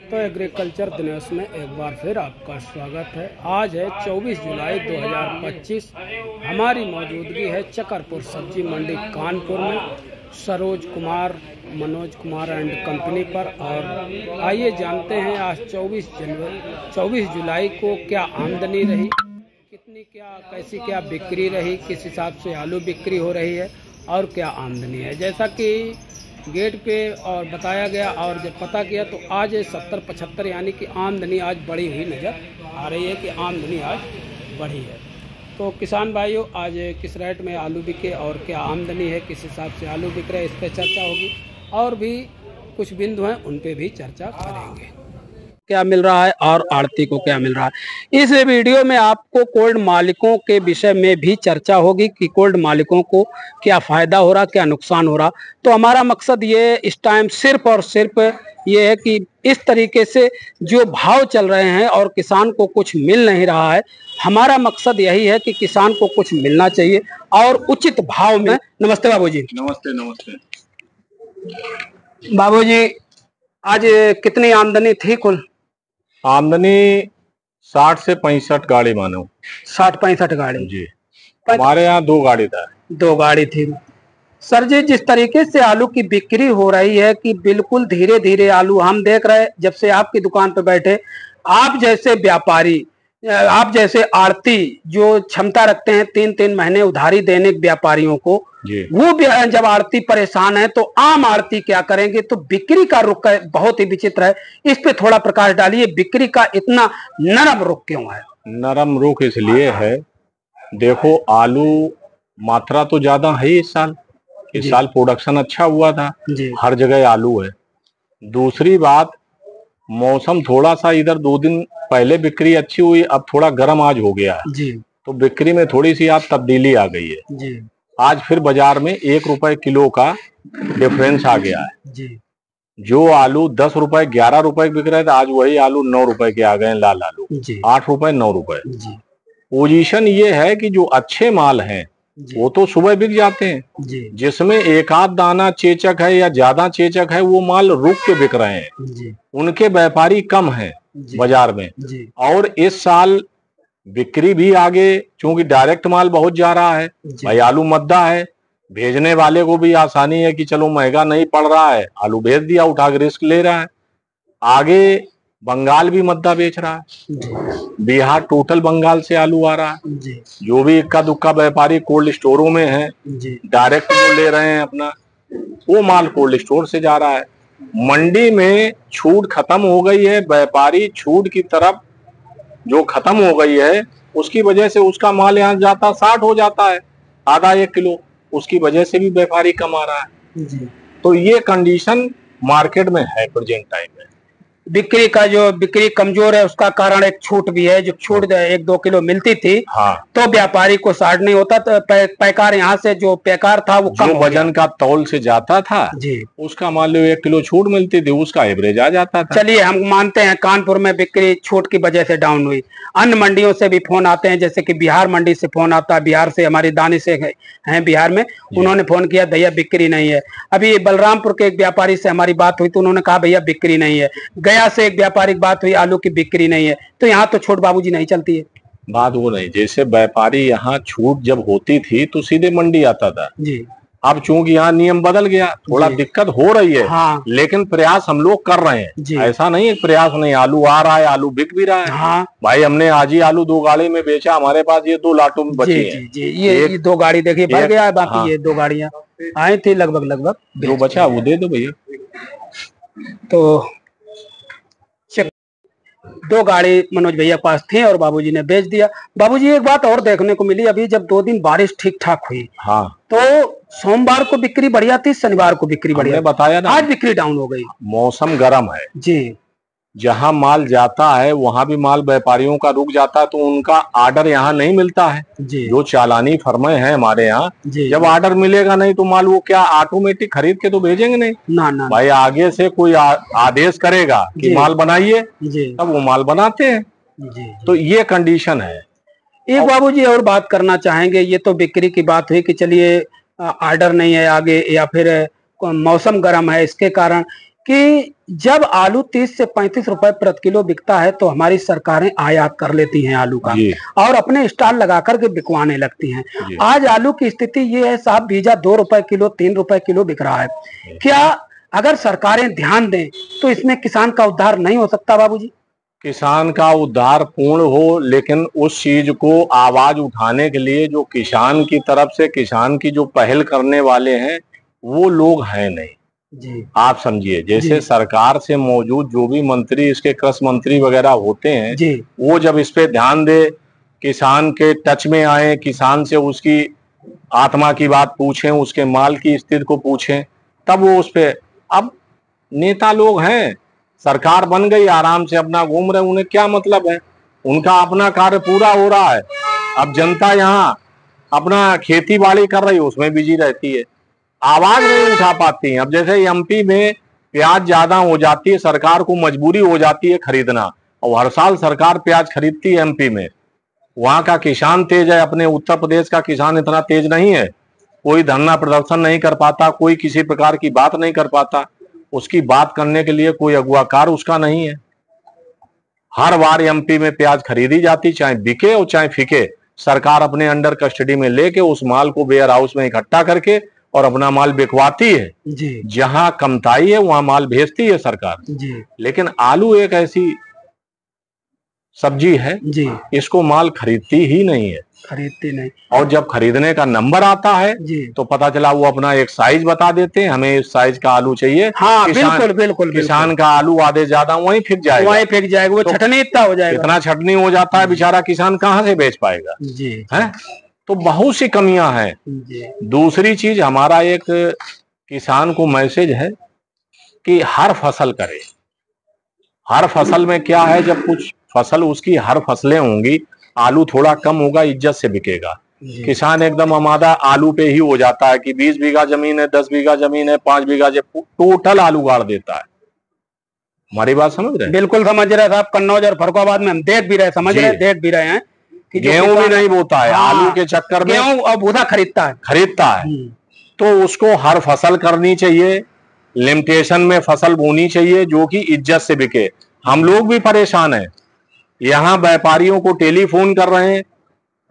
तो एग्रीकल्चर दिवस में एक बार फिर आपका स्वागत है। आज है 24 जुलाई 2025। हमारी मौजूदगी है चकरपुर सब्जी मंडी कानपुर में सरोज कुमार मनोज कुमार एंड कंपनी पर। और आइए जानते हैं आज 24 जुलाई को क्या आमदनी रही, कितनी कैसी बिक्री रही, किस हिसाब से आलू बिक्री हो रही है और क्या आमदनी है। जैसा कि गेट पे और बताया गया और जब पता किया तो आज 70-75 यानी कि आमदनी आज बढ़ी हुई नज़र आ रही है कि आमदनी आज बढ़ी है। तो किसान भाइयों, आज किस रेट में आलू बिके और क्या आमदनी है, किस हिसाब से आलू बिक रहे, इस पर चर्चा होगी और भी कुछ बिंदु हैं उन पे भी चर्चा करेंगे। क्या मिल रहा है और आड़ती को क्या मिल रहा है। इस वीडियो में आपको कोल्ड मालिकों के विषय में भी चर्चा होगी कि कोल्ड मालिकों को क्या फ़ायदा हो रहा, क्या नुकसान हो रहा। तो हमारा मकसद ये इस टाइम सिर्फ और सिर्फ ये है कि इस तरीके से जो भाव चल रहे हैं और किसान को कुछ मिल नहीं रहा है, हमारा मकसद यही है कि किसान को कुछ मिलना चाहिए और उचित भाव में। नमस्ते बाबूजी। नमस्ते नमस्ते बाबूजी, आज कितनी आमदनी थी कुल? आमदनी 60 से 65 गाड़ी मानो। 60-65 गाड़ी जी। हमारे यहाँ 2 गाड़ी था। 2 गाड़ी थी। सर जी, जिस तरीके से आलू की बिक्री हो रही है कि बिल्कुल धीरे धीरे आलू हम देख रहे हैं, जब से आपकी दुकान पर बैठे, आप जैसे व्यापारी, आप जैसे आड़ती जो क्षमता रखते हैं 3-3 महीने उधारी देने के व्यापारियों को, वो जब आड़ती परेशान है तो आम आड़ती क्या करेंगे। तो बिक्री का रुख बहुत ही विचित्र है, इस पे थोड़ा प्रकाश डालिए। बिक्री का इतना नरम रुख क्यों है? नरम रुख इसलिए है, देखो आलू मात्रा तो ज्यादा है इस साल प्रोडक्शन अच्छा हुआ था, हर जगह आलू है। दूसरी बात, मौसम थोड़ा सा इधर 2 दिन पहले बिक्री अच्छी हुई, अब थोड़ा गर्म आज हो गया है जी। तो बिक्री में थोड़ी सी आज तब्दीली आ गई है जी। आज फिर बाजार में 1 रुपए किलो का डिफरेंस आ गया है जी। जो आलू 10 रुपए 11 रुपए बिक रहे थे, आज वही आलू 9 रुपए के आ गए, लाल आलू 8 रुपए 9 रुपए। पोजीशन ये है कि जो अच्छे माल हैं वो तो सुबह बिक जाते हैं, जिसमें एक आध दाना चेचक है या ज्यादा चेचक है वो माल रुक के बिक रहे हैं, उनके व्यापारी कम हैं बाजार में। और इस साल बिक्री भी आगे, क्योंकि डायरेक्ट माल बहुत जा रहा है भाई, आलू मद्दा है, भेजने वाले को भी आसानी है कि चलो महंगा नहीं पड़ रहा है, आलू भेज दिया, उठा के रिस्क ले रहा है। आगे बंगाल भी मद्दा बेच रहा है, बिहार टोटल बंगाल से आलू आ रहा है। जो भी इक्का दुक्का व्यापारी कोल्ड स्टोरों में है, डायरेक्ट वो ले रहे हैं अपना, वो माल कोल्ड स्टोर से जा रहा है। मंडी में छूट खत्म हो गई है, व्यापारी छूट की तरफ जो खत्म हो गई है उसकी वजह से उसका माल यहाँ जाता 60 हो जाता है, आधा 1 किलो, उसकी वजह से भी व्यापारी कम आ रहा है। तो ये कंडीशन मार्केट में है प्रेजेंट टाइम में। बिक्री का जो बिक्री कमजोर है उसका कारण एक छूट भी है। जो छूट 1-2 किलो मिलती थी तो व्यापारी को 60 नहीं होता, तो पैकार यहाँ से जो पैकार था वो कम, वजन का तौल से जाता था जी, उसका मान लो 1 किलो छूट मिलती थी, उसका एवरेज आ जाता था। चलिए हम मानते हैं कानपुर में बिक्री छूट की वजह से डाउन हुई। अन्य मंडियों से भी फोन आते हैं, जैसे कि बिहार मंडी से फोन आता है, बिहार से हमारी दानिश हैं बिहार में, उन्होंने फोन किया भैया बिक्री नहीं है। अभी बलरामपुर के एक व्यापारी से हमारी बात हुई तो उन्होंने कहा भैया बिक्री नहीं है। गया से एक व्यापारिक बात हुई, आलू की बिक्री नहीं है। तो यहाँ तो छूट बाबूजी नहीं चलती है। बात वो नहीं, जैसे व्यापारी यहाँ छूट जब होती थी तो सीधे मंडी आता था जी। अब चूंकि यहाँ नियम बदल गया, थोड़ा दिक्कत हो रही है हाँ। लेकिन प्रयास हम लोग कर रहे हैं, ऐसा नहीं है प्रयास नहीं, आलू आ रहा है, आलू बिक भी रहा है हाँ। भाई हमने आज ही आलू 2 गाड़ी में बेचा, हमारे पास ये 2 लाटों में बची हैं। ये 2 गाड़ी देखिए भर गया है, बाकी ये 2 गाड़ियां आई थी लगभग जो बचा वो दे दो भैया। तो 2 गाड़ी मनोज भैया पास थी और बाबूजी ने बेच दिया। बाबूजी एक बात और देखने को मिली, अभी जब 2 दिन बारिश ठीक ठाक हुई हाँ, तो सोमवार को बिक्री बढ़िया थी, शनिवार को बिक्री बढ़िया, बताया ना, आज बिक्री डाउन हो गई। मौसम गर्म है जी, जहां माल जाता है वहां भी माल व्यापारियों का रुक जाता है, तो उनका आर्डर यहाँ नहीं मिलता है जी। जो चालानी फर्में हैं हमारे यहाँ, जब आर्डर मिलेगा नहीं तो माल वो क्या ऑटोमेटिक खरीद के तो भेजेंगे नहीं ना भाई, आगे से कोई आदेश करेगा कि माल बनाइए, तब वो माल बनाते हैं जी। तो ये कंडीशन है। एक बाबूजी और बात करना चाहेंगे, ये तो बिक्री की बात हुई कि चलिए आर्डर नहीं है आगे या फिर मौसम गर्म है इसके कारण, कि जब आलू 30 से 35 रुपए प्रति किलो बिकता है तो हमारी सरकारें आयात कर लेती हैं आलू का और अपने स्टॉल लगा करके बिकवाने लगती हैं। आज आलू की स्थिति ये है साहब, बीजा 2 रुपए किलो 3 रुपए किलो बिक रहा है। क्या अगर सरकारें ध्यान दें तो इसमें किसान का उद्धार नहीं हो सकता बाबूजी? किसान का उद्धार पूर्ण हो, लेकिन उस चीज को आवाज उठाने के लिए जो किसान की तरफ से किसान की जो पहल करने वाले हैं वो लोग हैं नहीं जी। आप समझिए, जैसे सरकार से मौजूद जो भी मंत्री, इसके कृषि मंत्री वगैरह होते हैं जी, वो जब इस पे ध्यान दे, किसान के टच में आए, किसान से उसकी आत्मा की बात पूछें, उसके माल की स्थिति को पूछें, तब वो उस पे। अब नेता लोग हैं, सरकार बन गई, आराम से अपना घूम रहे, उन्हें क्या मतलब है, उनका अपना कार्य पूरा हो रहा है। अब जनता यहाँ अपना खेती बाड़ी कर रही है, उसमें बिजी रहती है, आवाज नहीं उठा पाती है। अब जैसे एमपी में प्याज ज्यादा हो जाती है, सरकार को मजबूरी हो जाती है खरीदना, और हर साल सरकार प्याज खरीदती है एमपी में। वहां का किसान तेज है, अपने उत्तर प्रदेश का किसान इतना तेज नहीं है, कोई धरना प्रदर्शन नहीं कर पाता, कोई किसी प्रकार की बात नहीं कर पाता, उसकी बात करने के लिए कोई अगुवाकार उसका नहीं है। हर बार एमपी में प्याज खरीदी जाती, चाहे बिके और चाहे फिके, सरकार अपने अंडर कस्टडी में लेके उस माल को वेयर हाउस में इकट्ठा करके और अपना माल बिकवाती है जी। जहां कमताई है वहां माल भेजती है सरकार जी। लेकिन आलू एक ऐसी सब्जी है जी, इसको माल खरीदती ही नहीं है, खरीदती नहीं। और जब खरीदने का नंबर आता है जी, तो पता चला वो अपना एक साइज बता देते हैं, हमें इस साइज का आलू चाहिए। हाँ, बिल्कुल बिल्कुल। किसान का आलू आधे ज्यादा वहीं फेंक जाएगा, वो तो छटनी इतना हो जाएगा, इतना छटनी हो जाता है, बेचारा किसान कहाँ से बेच पाएगा जी, है? तो बहुत सी कमियां हैं। दूसरी चीज, हमारा एक किसान को मैसेज है कि हर फसल करे। हर फसल में क्या है, जब कुछ फसल उसकी हर फसलें होंगी, आलू थोड़ा कम होगा, इज्जत से बिकेगा। किसान एकदम आमादा आलू पे ही हो जाता है कि 20 बीघा जमीन है, 10 बीघा जमीन है, 5 बीघा, टोटल आलू गाड़ देता है। हमारी बात समझ रहे हैं? बिल्कुल समझ रहे साहब। कन्नौज और फरुखाबाद में हम देख भी रहे, समझ रहे, देख भी रहे हैं कि गेहूं भी नहीं बोता है, आलू के चक्कर में गेहूं और बूधा खरीदता है। तो उसको हर फसल करनी चाहिए, लिमिटेशन में फसल बोनी चाहिए जो कि इज्जत से बिके। हम लोग भी परेशान हैं, यहाँ व्यापारियों को टेलीफोन कर रहे हैं,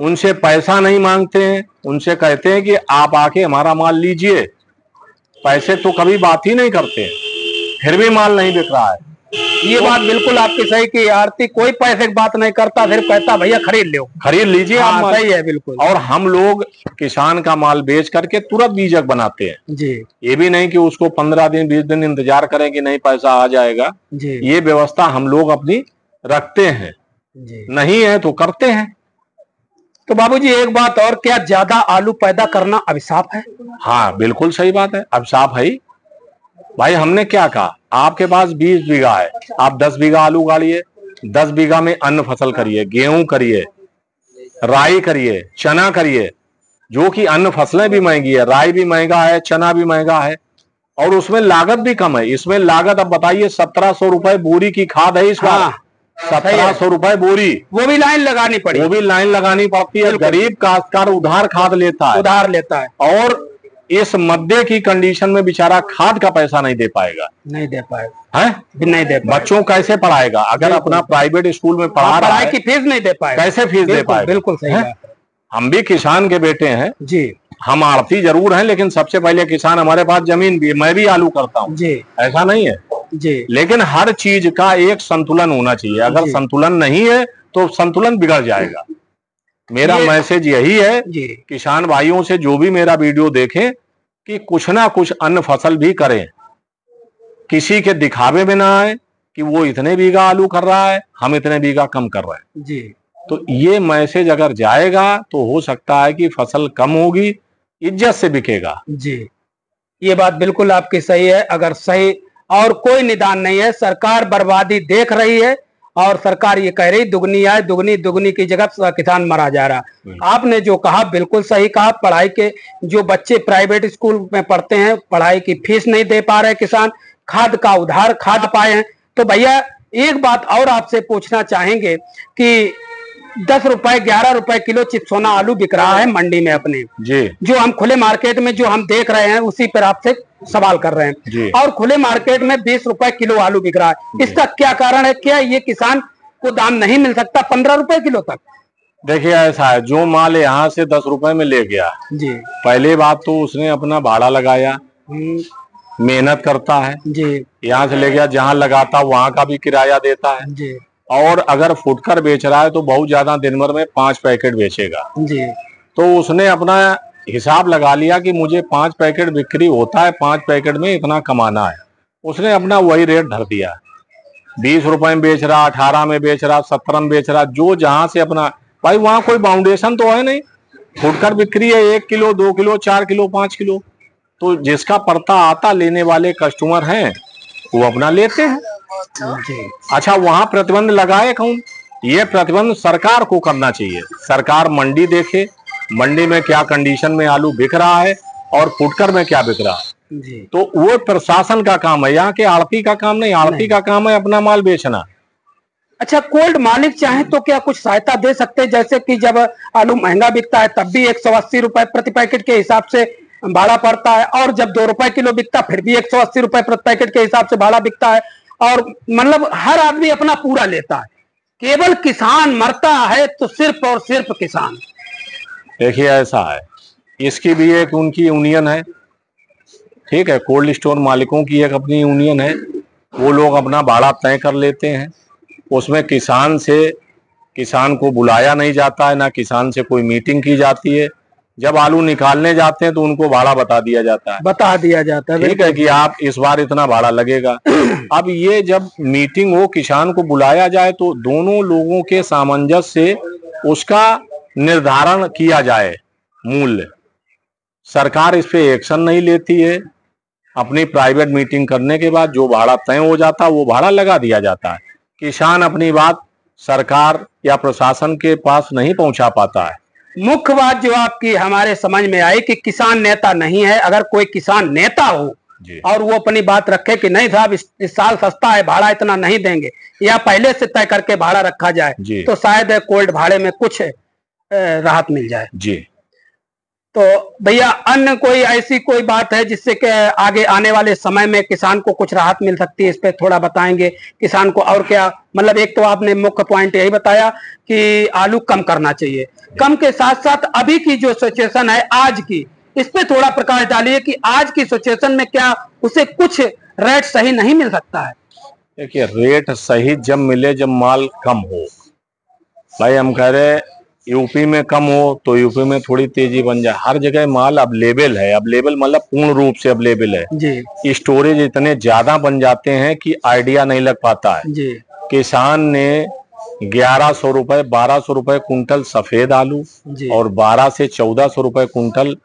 उनसे पैसा नहीं मांगते हैं, उनसे कहते हैं कि आप आके हमारा माल लीजिए, पैसे तो कभी बात ही नहीं करते, फिर भी माल नहीं बिक रहा है। ये बात बिल्कुल आपकी सही की आरती, कोई पैसे की बात नहीं करता, सिर्फ कहता भैया खरीद लीजिए। हाँ, सही है बिल्कुल। और हम लोग किसान का माल बेच करके तुरंत बीजक बनाते हैं जी। ये भी नहीं कि उसको 15 दिन 20 दिन इंतजार करें कि नहीं पैसा आ जाएगा जी। ये व्यवस्था हम लोग अपनी रखते हैं जी। नहीं है तो करते हैं। तो बाबूजी एक बात और, क्या ज्यादा आलू पैदा करना अभिशाप है? हाँ बिल्कुल सही बात है, अभिशाप है भाई। हमने क्या कहा, आपके पास 20 बीघा है, आप 10 बीघा आलू गाड़िए, 10 बीघा में अन्न फसल करिए, गेहूं करिए, राई करिए, चना करिए, जो कि अन्न फसलें भी महंगी है, राई भी महंगा है, चना भी महंगा है, और उसमें लागत भी कम है। इसमें लागत अब बताइए 1700 रुपए बोरी की खाद है इस बार। 1700 रुपए बोरी, वो भी लाइन लगानी पड़ती है। गरीब काश्तकार उधार खाद लेता है, और इस मध्य की कंडीशन में बेचारा खाद का पैसा नहीं दे पाएगा बच्चों कैसे पढ़ाएगा? अगर अपना प्राइवेट स्कूल में पढ़ा रहा है, की फीस नहीं दे पाएगा, कैसे फीस दे पाएगा? बिल्कुल सही है। हम भी किसान के बेटे हैं जी, हम आड़ती जरूर हैं, लेकिन सबसे पहले किसान, हमारे पास जमीन भी है, मैं भी आलू करता हूँ जी, ऐसा नहीं है जी। लेकिन हर चीज का एक संतुलन होना चाहिए, अगर संतुलन नहीं है तो संतुलन बिगड़ जाएगा। मेरा मैसेज यही है किसान भाइयों से, जो भी मेरा वीडियो देखें, कि कुछ ना कुछ अन्न फसल भी करें, किसी के दिखावे में ना आए कि वो इतने बीघा आलू कर रहा है, हम इतने बीघा कम कर रहे हैं जी। तो ये मैसेज अगर जाएगा तो हो सकता है कि फसल कम होगी, इज्जत से बिकेगा जी। ये बात बिल्कुल आपकी सही है। अगर सही और कोई निदान नहीं है, सरकार बर्बादी देख रही है और सरकार ये कह रही दुगनी आए, दुगनी की जगह किसान मरा जा रहा। आपने जो कहा बिल्कुल सही कहा। पढ़ाई के जो बच्चे प्राइवेट स्कूल में पढ़ते हैं, पढ़ाई की फीस नहीं दे पा रहे किसान, खाद का उधार खाद पाए हैं। तो भैया एक बात और आपसे पूछना चाहेंगे कि 10 रुपए 11 रुपए किलो चिप्सोना आलू बिक रहा है मंडी में अपने जी। जो हम खुले मार्केट में जो हम देख रहे हैं उसी पर आपसे सवाल कर रहे हैं जी। और खुले मार्केट में 20 रुपए किलो आलू बिक रहा है, इसका क्या कारण है? क्या ये किसान को दाम नहीं मिल सकता 15 रुपए किलो तक? देखिए ऐसा है, जो माल यहाँ से 10 रुपए में ले गया जी, पहले बात तो उसने अपना भाड़ा लगाया, मेहनत करता है जी, यहाँ से ले गया, जहाँ लगाता वहाँ का भी किराया देता है जी, और अगर फुटकर बेच रहा है तो बहुत ज्यादा दिन भर में 5 पैकेट बेचेगा जी, तो उसने अपना हिसाब लगा लिया कि मुझे 5 पैकेट बिक्री होता है, 5 पैकेट में इतना कमाना है, उसने अपना वही रेट धर दिया। 20 रुपए में बेच रहा, 18 में बेच रहा, 17 में बेच रहा, जो जहां से अपना, भाई वहां कोई बाउंडेशन तो है नहीं, फुटकर बिक्री है 1 किलो 2 किलो 4 किलो 5 किलो, तो जिसका पड़ता आता लेने वाले कस्टमर हैं वो अपना लेते हैं। अच्छा, वहां प्रतिबंध लगाए कौन? ये प्रतिबंध सरकार को करना चाहिए। सरकार मंडी देखे, मंडी में क्या कंडीशन में आलू बिक रहा है और फुटकर में क्या बिक रहा है जी। तो वो प्रशासन का काम है, यहाँ के आड़ती का काम नहीं। आड़ती का काम है अपना माल बेचना। अच्छा, कोल्ड मालिक चाहे तो क्या कुछ सहायता दे सकते हैं? जैसे कि जब आलू महंगा बिकता है तब भी 180 रुपए प्रति पैकेट के हिसाब से भाड़ा पड़ता है, और जब 2 रुपए किलो बिकता फिर भी 180 रुपए प्रति पैकेट के हिसाब से भाड़ा बिकता है, और मतलब हर आदमी अपना पूरा लेता है, केवल किसान मरता है तो सिर्फ और सिर्फ किसान। देखिए ऐसा है, इसकी भी एक उनकी यूनियन है, ठीक है, कोल्ड स्टोर मालिकों की एक अपनी यूनियन है, वो लोग अपना भाड़ा तय कर लेते हैं, उसमें किसान को बुलाया नहीं जाता है, ना किसान से कोई मीटिंग की जाती है। जब आलू निकालने जाते हैं तो उनको भाड़ा बता दिया जाता है, ठीक है, कि आप इस बार इतना भाड़ा लगेगा। अब ये जब मीटिंग हो, किसान को बुलाया जाए तो दोनों लोगों के सामंजस्य से उसका निर्धारण किया जाए मूल्य। सरकार इस पे एक्शन नहीं लेती है। अपनी प्राइवेट मीटिंग करने के बाद जो भाड़ा तय हो जाता है वो भाड़ा लगा दिया जाता है। किसान अपनी बात सरकार या प्रशासन के पास नहीं पहुंचा पाता है। मुख्य बात जो आपकी हमारे समझ में आई कि किसान नेता नहीं है। अगर कोई किसान नेता हो और वो अपनी बात रखे कि नहीं साहब इस साल सस्ता है, भाड़ा इतना नहीं देंगे, या पहले से तय करके भाड़ा रखा जाए, तो शायद कोल्ड भाड़े में कुछ राहत मिल जाए जी। तो भैया अन्य कोई ऐसी कोई बात है जिससे कि आगे आने वाले समय में किसान को कुछ राहत मिल सकती है? इस पे थोड़ा बताएंगे किसान को। और क्या मतलब, एक तो आपने मुख्य पॉइंट यही बताया कि आलू कम करना चाहिए, कम के साथ साथ अभी की जो सिचुएशन है आज की, इस पे थोड़ा प्रकाश डालिए कि आज की सिचुएशन में क्या उसे कुछ रेट सही नहीं मिल सकता है? देखिए, रेट सही जब मिले जब माल कम हो। भाई हम कह रहे यूपी में कम हो तो यूपी में थोड़ी तेजी बन जाए। हर जगह माल अवेलेबल है, अवेलेबल मतलब पूर्ण रूप से अवेलेबल है जी। स्टोरेज इतने ज्यादा बन जाते हैं कि आइडिया नहीं लग पाता है जी। किसान ने 1100 रुपए 1200 रुपए कुंटल सफेद आलू और 12 से 1400 रुपए कुंटल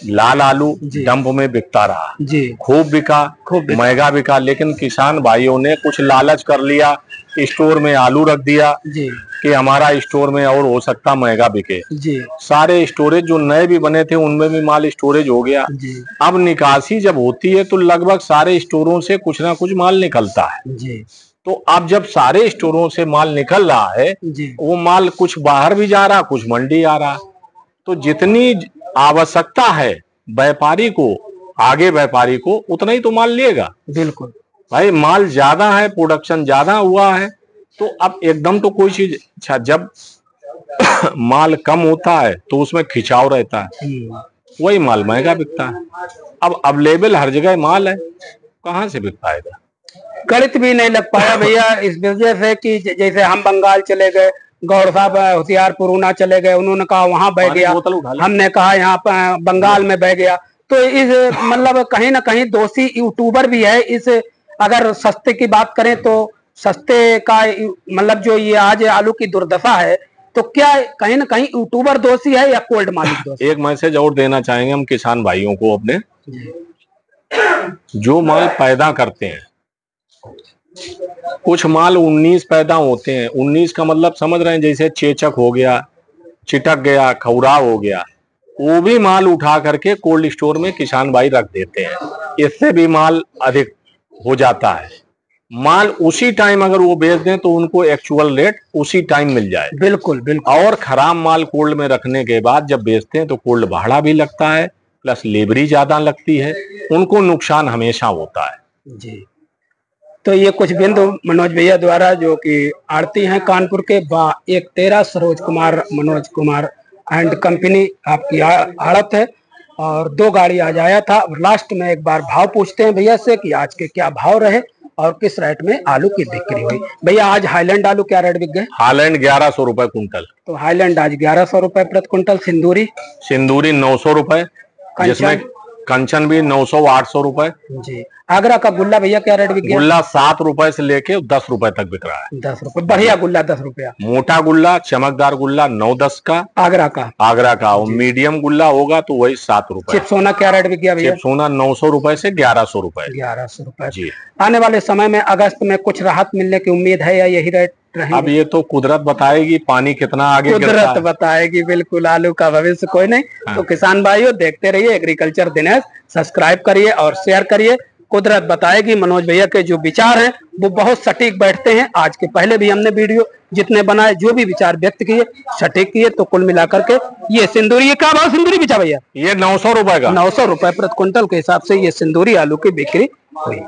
लाल आलू डंप में बिकता रहा जी। खूब बिका, महंगा बिका, लेकिन किसान भाइयों ने कुछ लालच कर लिया, स्टोर में आलू रख दिया जी कि हमारा स्टोर में और हो सकता महंगा बिके जी। सारे स्टोरेज जो नए भी बने थे उनमें भी माल स्टोरेज हो गया जी। अब निकासी जब होती है तो लगभग सारे स्टोरों से कुछ ना कुछ माल निकलता है जी। तो अब जब सारे स्टोरों से माल निकल रहा है जी, वो माल कुछ बाहर भी जा रहा, कुछ मंडी आ रहा, तो जितनी आवश्यकता है व्यापारी को, आगे व्यापारी को उतना ही तो माल लेगा। बिल्कुल भाई, माल ज्यादा है, प्रोडक्शन ज्यादा हुआ है, तो अब एकदम तो कोई चीज, अच्छा जब माल कम होता है तो उसमें खिंचाव रहता है, वही माल महंगा बिकता है। अब अवेलेबल हर जगह माल है, कहाँ से बिक पाएगा? गणित भी नहीं लग पाया भैया इस वजह से कि जैसे हम बंगाल चले गए, गौर साहब होशियारपुर ऊना चले गए, उन्होंने कहा वहां बह गया, हमने कहा यहाँ पर बंगाल में बह गया। तो इस मतलब कहीं ना कहीं दोषी यूट्यूबर भी है। इस अगर सस्ते की बात करें तो सस्ते का मतलब जो ये आज आलू की दुर्दशा है, तो क्या कहीं ना कहीं यूट्यूबर दोषी है या कोल्ड मालिक दोषी? एक मैसेज और देना चाहेंगे हम किसान भाइयों को अपने, जो माल पैदा करते हैं, कुछ माल 19 पैदा होते हैं। 19 का मतलब समझ रहे हैं, जैसे चेचक हो गया, चिटक गया, खौराव हो गया, वो भी माल उठा करके कोल्ड स्टोर में किसान भाई रख देते हैं। इससे भी माल अधिक हो जाता है। माल उसी टाइम अगर वो बेच दें तो उनको एक्चुअल रेट उसी टाइम मिल जाए। बिल्कुल बिल्कुल। और खराब माल कोल्ड में रखने के बाद जब बेचते हैं तो कोल्ड भाड़ा भी लगता है, प्लस लेबरी ज्यादा लगती है, उनको नुकसान हमेशा होता है जी। तो ये कुछ बिंदु मनोज भैया द्वारा, जो कि आड़ती हैं कानपुर के, 113 सरोज कुमार मनोज कुमार एंड कंपनी आपकी आड़त है, और 2 गाड़ी आज आया था। और लास्ट में एक बार भाव पूछते हैं भैया से कि आज के क्या भाव रहे और किस रेट में आलू की बिक्री हुई। भैया आज हाईलैंड आलू क्या रेट बिक गए? हाईलैंड 1100 रुपए कुंटल। तो हाईलैंड आज 1100 रुपए प्रति कुंटल। सिंदूरी 900 रुपए, जिसमें कंचन भी 900 800 रुपए जी। आगरा का गुल्ला भैया क्या रेट बिक गया? गुल्ला 7 रुपए से लेके 10 रुपए तक बिक रहा है। 10 रुपए बढ़िया गुल्ला 10 रुपया। मोटा गुल्ला चमकदार गुल्ला 9-10 का आगरा का और मीडियम गुल्ला होगा तो वही 7 रुपए। चिपसोना क्या रेट बिक गया भैया? चिपसोना 900 रुपए से 1100 रुपए। 1100 रुपए जी। आने वाले समय में अगस्त में कुछ राहत मिलने की उम्मीद है या यही रेट रहेंगे? अब ये तो कुदरत बताएगी, पानी कितना आगे कुदरत बताएगी। बिल्कुल, आलू का भविष्य कोई नहीं। हाँ। तो किसान भाइयों देखते रहिए एग्रीकल्चर दिनेश, सब्सक्राइब करिए और शेयर करिए। कुदरत बताएगी। मनोज भैया के जो विचार हैं वो बहुत सटीक बैठते हैं। आज के पहले भी हमने वीडियो जितने बनाए, जो भी विचार व्यक्त किए सटीक किए। तो कुल मिलाकर के ये सिंदूरी, ये क्या भाव सिंदूरी बिचा भैया? ये 900 रुपए का। 900 रुपए प्रति क्विंटल के हिसाब से ये सिंदूरी आलू की बिक्री हुई।